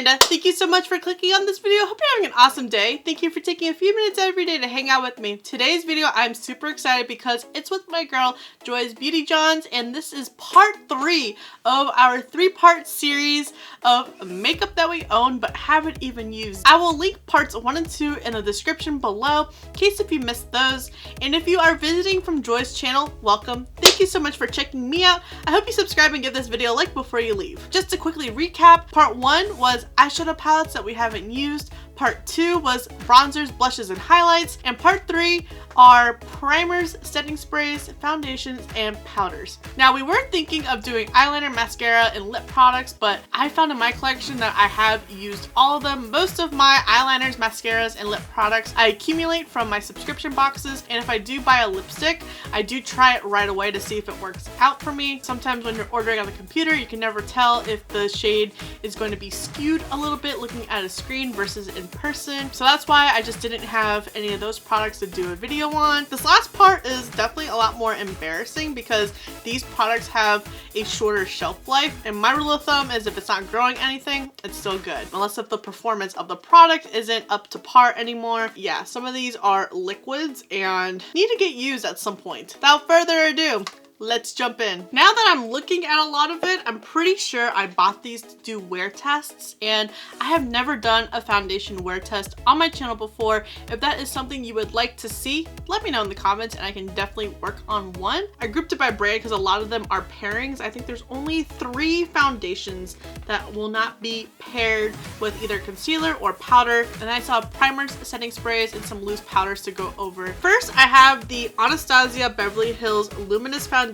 Amanda. Thank you so much for clicking on this video. Hope you're having an awesome day. Thank you for taking a few minutes every day to hang out with me. Today's video, I'm super excited because it's with my girl, Joy's Beauty Jawns, and this is part 3 of our 3-part series of makeup that we own but haven't even used. I will link parts 1 and 2 in the description below in case if you missed those. And if you are visiting from Joy's channel, welcome. Thank you so much for checking me out. I hope you subscribe and give this video a like before you leave. Just to quickly recap, part 1 was eyeshadow palettes that we haven't used. Part 2 was bronzers, blushes, and highlights. And part 3 are primers, setting sprays, foundations, and powders. Now, we were thinking of doing eyeliner, mascara, and lip products, but I found in my collection that I have used all of them. Most of my eyeliners, mascaras, and lip products I accumulate from my subscription boxes, and if I do buy a lipstick, I do try it right away to see if it works out for me. Sometimes when you're ordering on the computer, you can never tell if the shade is going to be skewed a little bit looking at a screen versus in person. So that's why I just didn't have any of those products to do a video on. This last part is definitely a lot more embarrassing because these products have a shorter shelf life, and my rule of thumb is if it's not growing anything, it's still good. Unless if the performance of the product isn't up to par anymore. Yeah, some of these are liquids and need to get used at some point. Without further ado, let's jump in. Now that I'm looking at a lot of it, I'm pretty sure I bought these to do wear tests, and I have never done a foundation wear test on my channel before. If that is something you would like to see, let me know in the comments and I can definitely work on one. I grouped it by brand because a lot of them are pairings. I think there's only 3 foundations that will not be paired with either concealer or powder, and I saw primers, setting sprays, and some loose powders to go over. First, I have the Anastasia Beverly Hills Luminous Foundation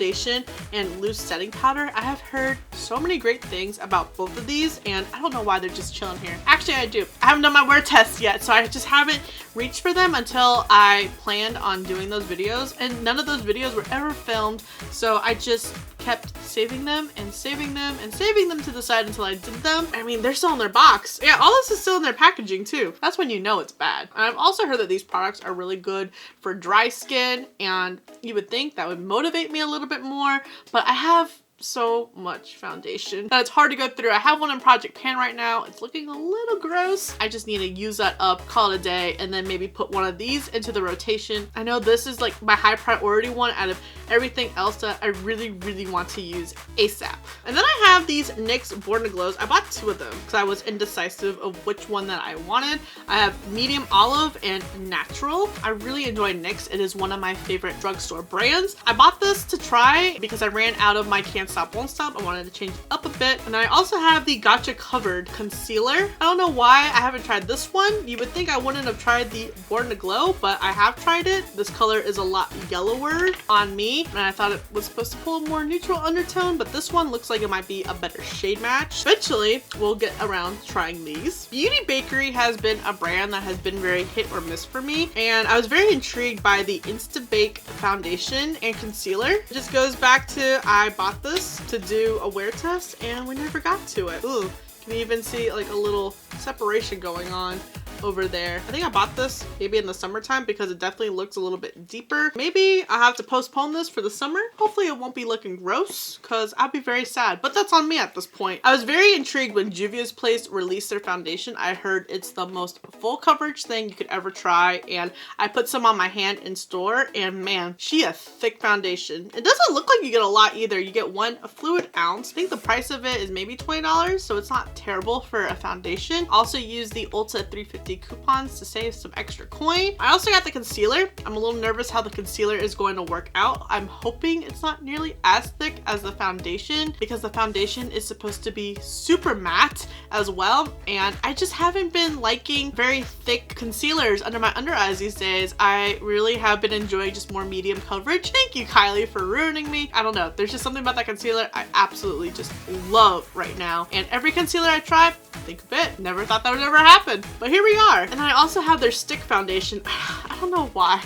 and loose setting powder. I have heard so many great things about both of these, and I don't know why they're just chilling here. Actually, I do. I haven't done my wear tests yet, so I just haven't reached for them until I planned on doing those videos, and none of those videos were ever filmed, so I just kept saving them and saving them and saving them to the side until I did them. I mean, they're still in their box. Yeah, all this is still in their packaging too. That's when you know it's bad. And I've also heard that these products are really good for dry skin, and you would think that would motivate me a little bit more, but I have so much foundation that it's hard to go through. I have one in Project Pan right now. It's looking a little gross. I just need to use that up, call it a day, and then maybe put one of these into the rotation. I know this is like my high priority one out of everything else that I really want to use ASAP. And then I have these NYX Born to Glows. I bought 2 of them because I was indecisive of which one that I wanted. I have medium olive and natural. I really enjoy NYX. It is one of my favorite drugstore brands. I bought this to try because I ran out of my Can't Stop Won't Stop. I wanted to change it up a bit. And I also have the Gotcha Covered concealer. I don't know why I haven't tried this one. You would think I wouldn't have tried the Born to Glow, but I have tried it. This color is a lot yellower on me, and I thought it was supposed to pull a more neutral undertone, but this one looks like it might be a better shade match. Eventually, we'll get around to trying these. Beauty Bakery has been a brand that has been very hit or miss for me, and I was very intrigued by the Instabake foundation and concealer. It just goes back to I bought this to do a wear test and we never got to it. Ooh, can you even see like a little separation going on over there? I think I bought this maybe in the summertime because it definitely looks a little bit deeper. Maybe I'll have to postpone this for the summer. Hopefully it won't be looking gross because I'll be very sad, but that's on me at this point. I was very intrigued when Juvia's Place released their foundation. I heard it's the most full coverage thing you could ever try, and I put some on my hand in store, and man, she a thick foundation. It doesn't look like you get a lot either. You get a fluid ounce. I think the price of it is maybe $20, so it's not terrible for a foundation. Also use the Ulta 350 coupons to save some extra coin. I also got the concealer. I'm a little nervous how the concealer is going to work out. I'm hoping it's not nearly as thick as the foundation because the foundation is supposed to be super matte as well, and I just haven't been liking very thick concealers under my under eyes these days. I really have been enjoying just more medium coverage. Thank you, Kylie, for ruining me. I don't know. There's just something about that concealer I absolutely just love right now, and every concealer I try, think of it. Never thought that would ever happen, but here we are. And I also have their stick foundation. I don't know why.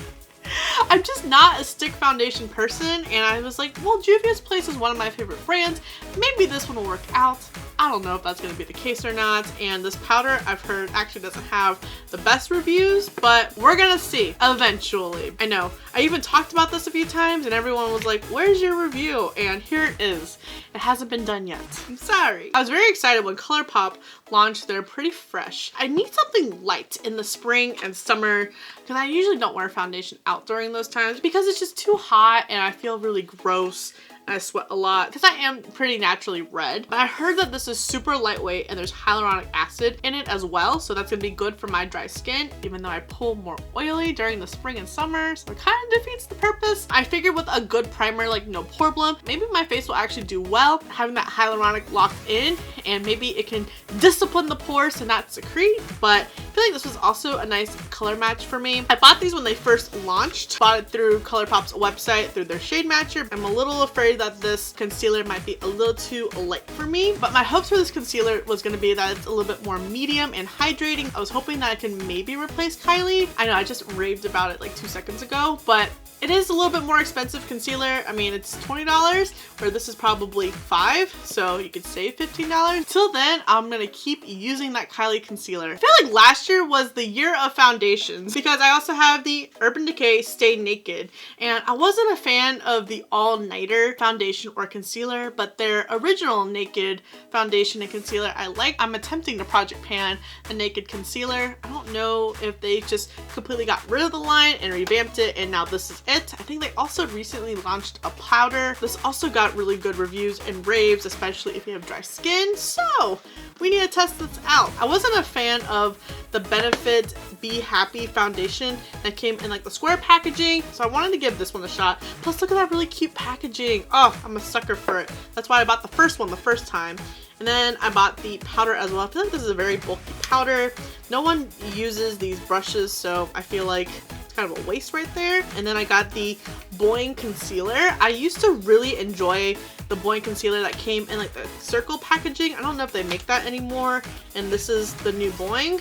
I'm just not a stick foundation person, and I was like, well, Juvia's Place is one of my favorite brands. Maybe this one will work out. I don't know if that's going to be the case or not. And this powder, I've heard, actually doesn't have the best reviews, but we're going to see eventually. I know. I even talked about this a few times and everyone was like, where's your review? And here it is. It hasn't been done yet. I'm sorry. I was very excited when ColourPop launched their Pretty Fresh. I need something light in the spring and summer because I usually don't wear foundation out during those times because it's just too hot and I feel really gross. I sweat a lot because I am pretty naturally red, but I heard that this is super lightweight and there's hyaluronic acid in it as well, so that's gonna be good for my dry skin, even though I pull more oily during the spring and summer, so it kind of defeats the purpose. I figured with a good primer like No Problem, maybe my face will actually do well having that hyaluronic locked in, and maybe it can discipline the pores to not secrete. But I feel like this was also a nice color match for me. I bought these when they first launched, bought it through ColourPop's website through their shade matcher. I'm a little afraid that this concealer might be a little too light for me, but my hopes for this concealer was going to be that it's a little bit more medium and hydrating. I was hoping that I can maybe replace Kylie. I know I just raved about it like 2 seconds ago, but it is a little bit more expensive concealer. I mean, it's $20, where this is probably $5, so you could save $15. Till then, I'm gonna keep using that Kylie concealer. I feel like last year was the year of foundations because I also have the Urban Decay Stay Naked, and I wasn't a fan of the all-nighter foundation or concealer, but their original Naked foundation and concealer I like. I'm attempting to Project Pan the Naked concealer. I don't know if they just completely got rid of the line and revamped it, and now this is it. I think they also recently launched a powder. This also got really good reviews and raves, especially if you have dry skin, so we need to test this out. I wasn't a fan of the Benefit Be Happy foundation that came in like the square packaging, so I wanted to give this one a shot. Plus, look at that really cute packaging. Oh, I'm a sucker for it. That's why I bought the first one the first time. And then I bought the powder as well. I feel like this is a very bulky powder. No one uses these brushes, so I feel like it's kind of a waste right there. And then I got the Boing concealer. I used to really enjoy the Boing concealer that came in like the circle packaging. I don't know if they make that anymore. And this is the new Boing.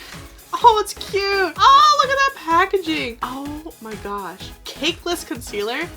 Oh, it's cute. Oh, look at that packaging. Oh my gosh. Cakeless concealer.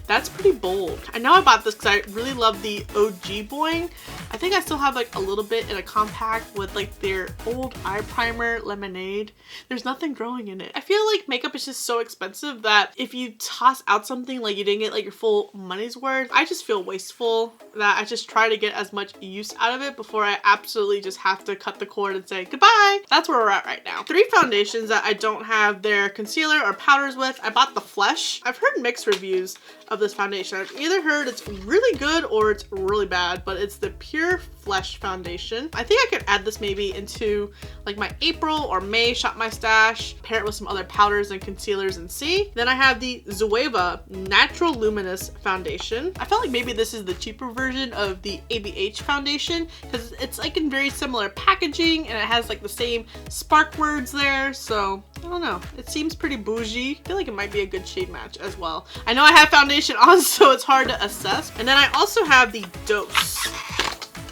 That's pretty bold. I know I bought this because I really love the OG Boing. I think I still have like a little bit in a compact with like their old eye primer, Lemonade. There's nothing growing in it. I feel like makeup is just so expensive that if you toss out something like you didn't get like your full money's worth, I just feel wasteful that I just try to get as much use out of it before I absolutely just have to cut the cord and say goodbye. That's where we're at right now. 3 foundations that I don't have their concealer or powders with. I bought the Flesh. I've heard mixed reviews of this foundation. I've either heard it's really good or it's really bad, but it's the Pure Flesh foundation. I think I could add this maybe into like my April or May Shop My Stash, pair it with some other powders and concealers and see. Then I have the Zoeva Natural Luminous foundation. I felt like maybe this is the cheaper version of the ABH foundation because it's like in very similar packaging and it has like the same spark words there, so I don't know. It seems pretty bougie. I feel like it might be a good shade match as well. I know I have foundation on, so it's hard to assess. And then I also have the Dose.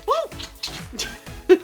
Woo!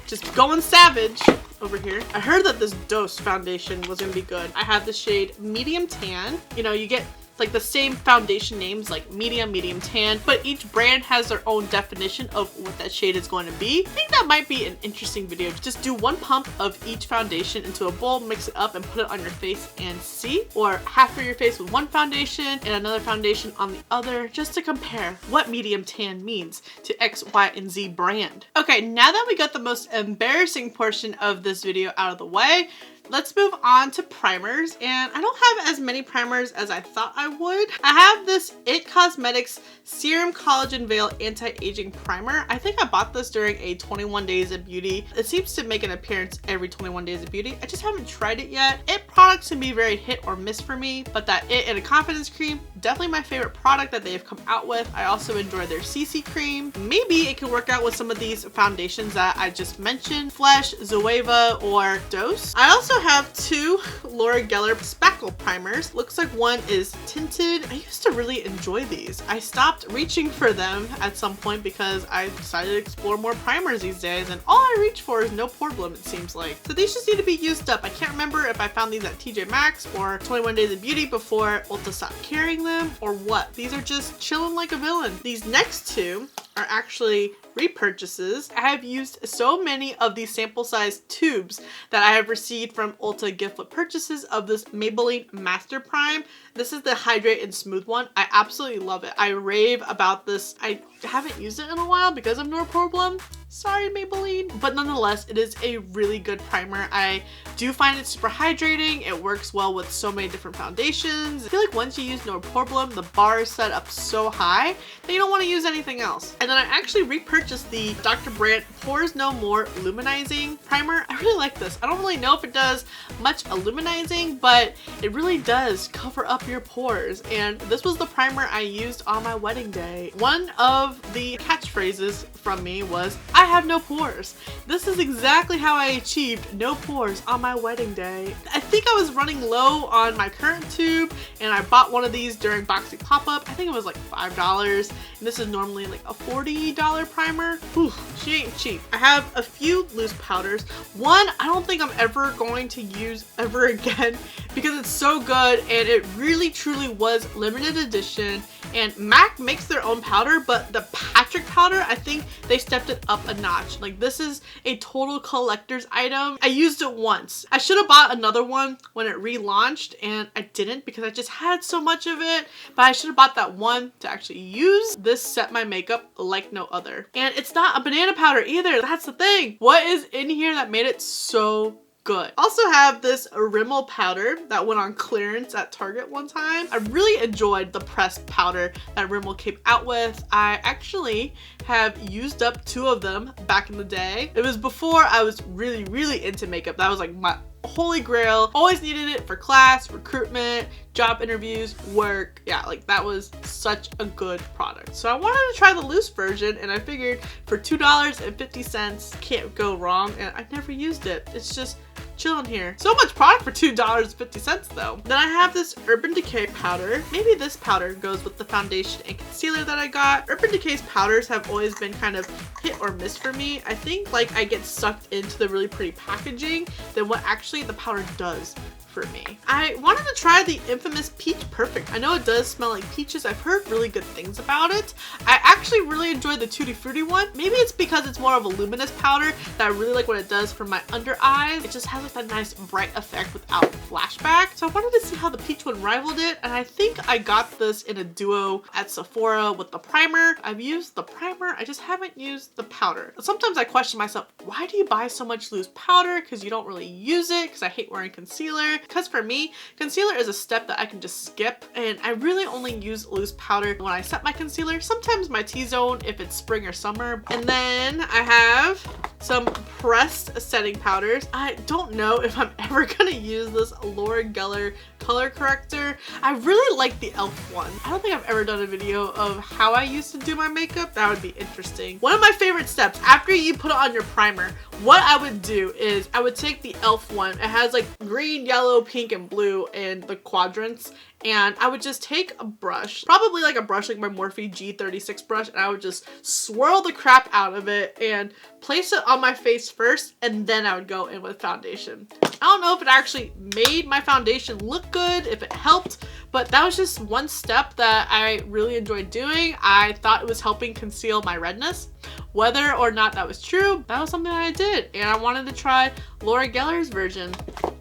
Just going savage over here. I heard that this Dose foundation was gonna be good. I have the shade Medium Tan. You know, you get like the same foundation names like medium, medium tan, but each brand has their own definition of what that shade is going to be. I think that might be an interesting video. Just do 1 pump of each foundation into a bowl, mix it up and put it on your face and see, or half of your face with one foundation and another foundation on the other, just to compare what medium tan means to X, Y, and Z brand. Okay, now that we got the most embarrassing portion of this video out of the way, let's move on to primers, and I don't have as many primers as I thought I would. I have this IT Cosmetics Serum Collagen Veil Anti-Aging Primer. I think I bought this during a 21 Days of Beauty. It seems to make an appearance every 21 Days of Beauty. I just haven't tried it yet. IT products can be very hit or miss for me, but that IT and a Confidence Cream, definitely my favorite product that they've come out with. I also enjoy their CC Cream. Maybe it can work out with some of these foundations that I just mentioned, Flesh, Zoeva, or Dose. I also have 2 Laura Geller Spackle primers. Looks like one is tinted. I used to really enjoy these. I stopped reaching for them at some point because I decided to explore more primers these days, and all I reach for is No Problem, it seems like. So these just need to be used up. I can't remember if I found these at TJ Maxx or 21 Days of Beauty before Ulta stopped carrying them or what. These are just chilling like a villain. These next 2 are actually repurchases. I have used so many of these sample size tubes that I have received from Ulta gift flip purchases of this Maybelline Master Prime. This is the Hydrate and Smooth one. I absolutely love it. I rave about this. I haven't used it in a while because of no problem. Sorry, Maybelline. But nonetheless, it is a really good primer. I do find it super hydrating. It works well with so many different foundations. I feel like once you use no problem, the bar is set up so high that you don't want to use anything else. And then I actually repurchased the Dr. Brandt Pores No More Luminizing Primer. I really like this. I don't really know if it does much illuminizing, but it really does cover up your pores. And this was the primer I used on my wedding day. One of the catchphrases from me was, I have no pores. This is exactly how I achieved no pores on my wedding day. I think I was running low on my current tube and I bought one of these during Boxy pop-up. I think it was like $5 and this is normally like a $40 primer. Whew, she ain't cheap. I have a few loose powders. One I don't think I'm ever going to use ever again because it's so good and it really truly was limited edition. And MAC makes their own powder, but the Patrick powder, I think they stepped it up a notch. Like, this is a total collector's item. I used it once. I should have bought another one when it relaunched and I didn't because I just had so much of it, but I should have bought that one to actually use. This set my makeup like no other. And it's not a banana powder either. That's the thing. What is in here that made it so good? Also have this Rimmel powder that went on clearance at Target one time. I really enjoyed the pressed powder that Rimmel came out with. I actually have used up 2 of them back in the day. It was before I was really into makeup. That was like my holy grail. Always needed it for class, recruitment, job interviews, work. Yeah, like that was such a good product. So I wanted to try the loose version and I figured for $2.50 can't go wrong, and I never used it. It's just chilling here. So much product for $2.50 though. Then I have this Urban Decay powder. Maybe this powder goes with the foundation and concealer that I got. Urban Decay's powders have always been kind of hit or miss for me. I think like I get sucked into the really pretty packaging than what actually the powder does for me. I wanted to try the infamous Peach Perfect. I know it does smell like peaches. I've heard really good things about it. I actually really enjoyed the Tutti Frutti one. Maybe it's because it's more of a luminous powder that I really like what it does for my under eyes. It just has like that nice bright effect without flashback. So I wanted to see how the peach one rivaled it, and I think I got this in a duo at Sephora with the primer. I've used the primer, I just haven't used the powder. Sometimes I question myself, why do you buy so much loose powder? Because you don't really use it, because I hate wearing concealer. Because for me, concealer is a step that I can just skip, and I really only use loose powder when I set my concealer, sometimes my T-zone if it's spring or summer. And then I have some pressed setting powders. I don't know if I'm ever gonna use this Laura Geller color corrector. I really like the e.l.f. one. I don't think I've ever done a video of how I used to do my makeup. That would be interesting. One of my favorite steps after you put it on your primer, what I would do is I would take the e.l.f. one. It has like green, yellow, pink, and blue in the quadrants. And I would just take a brush, probably like a brush like my Morphe G36 brush, and I would just swirl the crap out of it and place it on my face first, and then I would go in with foundation. I don't know if it actually made my foundation look good, if it helped, but that was just one step that I really enjoyed doing. I thought it was helping conceal my redness. Whether or not that was true, that was something that I did, and I wanted to try Laura Geller's version.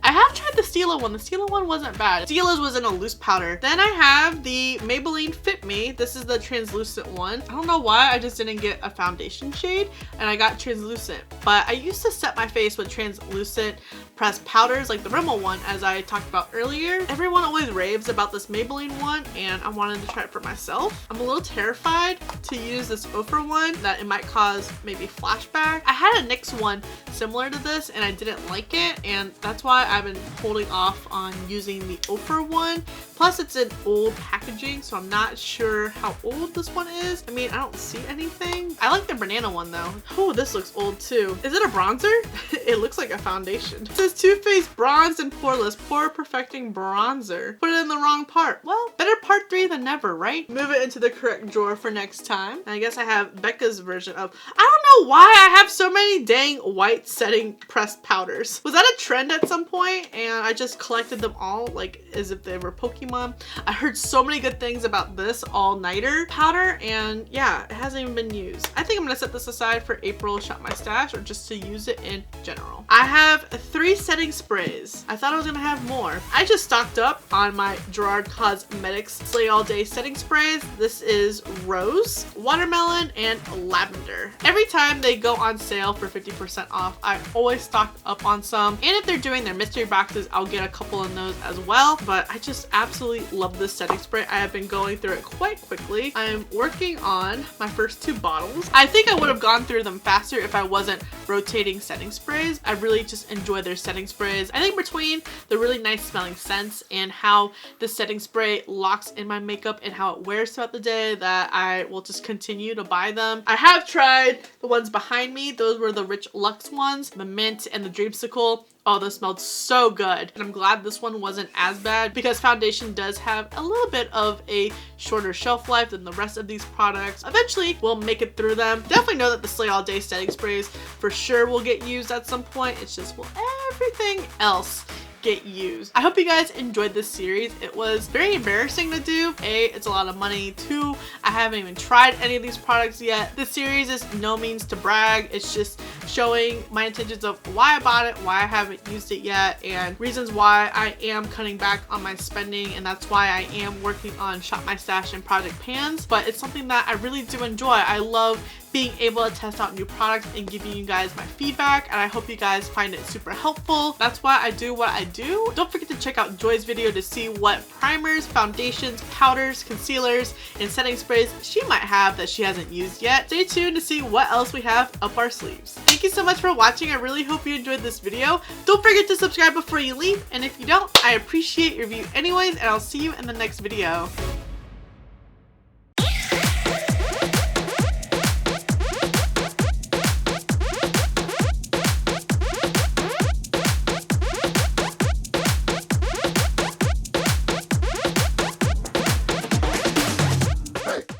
I have tried the Stila one. The Stila one wasn't bad. Stila's was in a loose powder. Then I have the Maybelline Fit Me. This is the translucent one. I don't know why I just didn't get a foundation shade and I got translucent. But I used to set my face with translucent pressed powders like the Rimmel one, as I talked about earlier. Everyone always raves about this Maybelline one and I wanted to try it for myself. I'm a little terrified to use this Ofra one, that it might cause maybe flashback. I had a NYX one similar to this and I didn't like it, and that's why I've been holding off on using the Ofra one. Plus it's in old packaging, so I'm not sure how old this one is. I mean, I don't see anything. I like the banana one though. Oh, this looks old too. Is it a bronzer? It looks like a foundation. It says Too Faced Bronzed and Poreless Pore Perfecting Bronzer. put it in the wrong part. Well, better part 3 than never, right? Move it into the correct drawer for next time. And I guess I have Becca's version of, I don't know why I have so many dang white setting pressed powders. Was that a trend at some point and I just collected them all like as if they were Pokemon? I heard so many good things about this all-nighter powder, and yeah, it hasn't even been used. I think I'm gonna set this aside for April Shop My Stash, or just to use it in general. I have 3 setting sprays. I thought I was gonna have more. I just stocked up on my Gerard Cosmetics Slay All Day setting sprays. This is Rose, Watermelon, and Lavender. Every time they go on sale for 50% off, I always stock up on some. And if they're doing their mystery boxes, I'll get a couple of those as well. But I just absolutely love this setting spray. I have been going through it quite quickly. I'm working on my first 2 bottles. I think I would have gone through them faster if I wasn't rotating setting sprays. I really just enjoy their setting sprays. I think between the really nice smelling scents and how the setting spray locks in my makeup and how it wears throughout the day, that I will just continue to buy them. I have tried the ones behind me. Those were the Rich Luxe ones, the mint and the dreamsicle. Oh, those smelled so good. And I'm glad this one wasn't as bad, because foundation does have a little bit of a shorter shelf life than the rest of these products. Eventually, we'll make it through them. Definitely know that the Slay All Day setting sprays for sure will get used at some point. It's just, will everything else get used? I hope you guys enjoyed this series. It was very embarrassing to do. A, it's a lot of money. 2, I haven't even tried any of these products yet. This series is no means to brag. It's just showing my intentions of why I bought it, why I haven't used it yet, and reasons why I am cutting back on my spending, and that's why I am working on Shop My Stash and Project Pans. But it's something that I really do enjoy. I love being able to test out new products and giving you guys my feedback, and I hope you guys find it super helpful. That's why I do what I do. Don't forget to check out Joy's video to see what primers, foundations, powders, concealers, and setting sprays she might have that she hasn't used yet. Stay tuned to see what else we have up our sleeves. Thank you so much for watching. I really hope you enjoyed this video. Don't forget to subscribe before you leave, and if you don't, I appreciate your view anyways, and I'll see you in the next video.